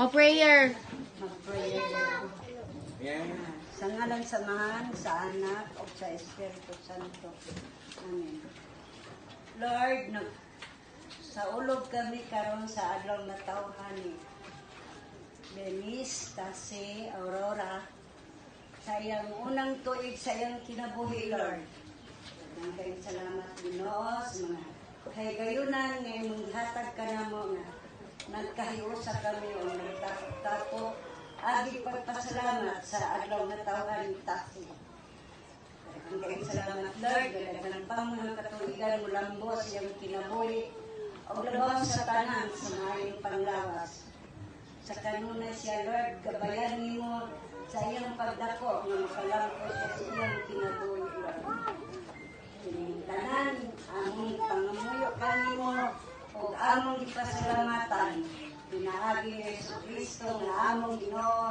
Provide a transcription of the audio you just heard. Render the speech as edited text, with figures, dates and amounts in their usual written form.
Ma-prayer. Mag-prayer. Sa ngalan samahan, sa anak, o sa Espiritu Santo. Amen. Lord, sa ulog kami karon sa adlaw na tawhan ni Denise, Tasi, Aurora, sa iyang unang tuig sa iyang kinabuhi, Lord. Ang kayong salamat, Ginoo, sa mga kahigayunan nga imong gihatag ka namo nga nagkahiusa kami o nagtapo agi pagpasalamat sa adlaw na tawhan ni Tasi. Ang kayong salamat, Lord, daghan pang mga katuigan mulambo sa iyang kinabuhi o labaw sa tanan sa maayong panglawas. Sa kanunay siya, Lord, gabayan nimo sa iyang pagdako nga makalangko siya sa iyang kinabuhi, Lord. Tanan, among pangamuyo kanimo o among ipasalamatan, pinaagi ni Jesucristo nga among Ginoo